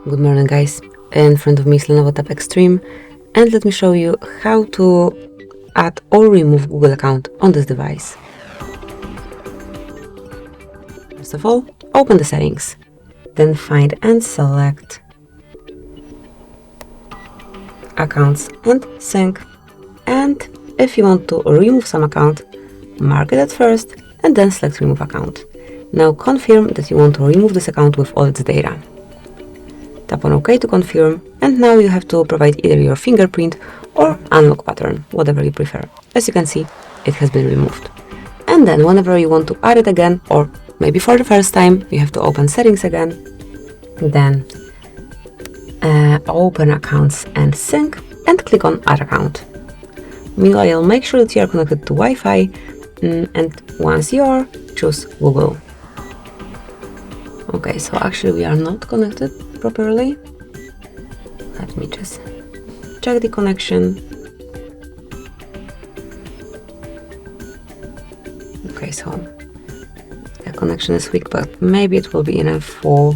Good morning, guys. In front of me is Lenovo Tab Extreme, and let me show you how to add or remove Google account on this device. First of all, open the settings, then find and select accounts and sync. And if you want to remove some account, mark it at first and then select remove account. Now confirm that you want to remove this account with all its data. Tap on OK to confirm, and now you have to provide either your fingerprint or unlock pattern, whatever you prefer. As you can see, it has been removed. And then whenever you want to add it again, or maybe for the first time, you have to open settings again, then open accounts and sync and click on add account. Meanwhile, make sure that you are connected to Wi-Fi, and once you are, choose Google. Okay, so actually we are not connected properly. Let me just check the connection. Okay, so the connection is weak, but maybe it will be enough for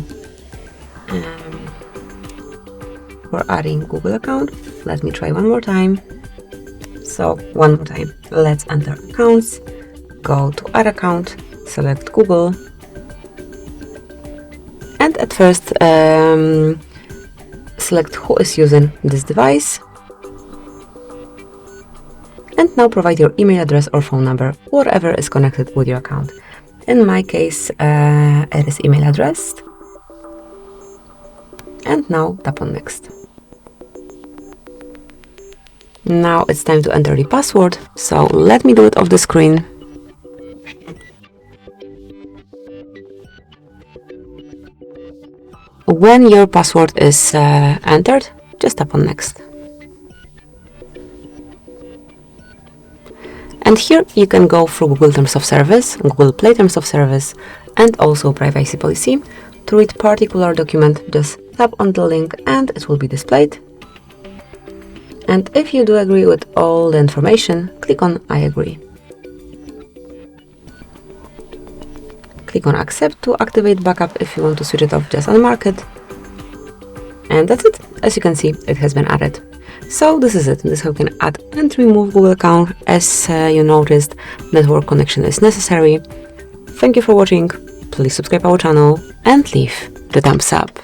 adding Google account. Let me try one more time. So one more time, let's enter accounts, go to add account, select Google, and at first select who is using this device, and now provide your email address or phone number, whatever is connected with your account. In my case, it is email address, and now tap on next. Now it's time to enter the password, so let me do it off the screen. When your password is entered, just tap on next. And here you can go through Google Terms of Service, Google Play Terms of Service, and also privacy policy. To read particular document, just tap on the link and it will be displayed. And if you do agree with all the information, click on I agree. Click on accept to activate backup. If you want to switch it off, just unmark it. And that's it. As you can see, it has been added. So this is it. This is how you can add and remove Google account. As you noticed, network connection is necessary. Thank you for watching. Please subscribe our channel and leave the thumbs up.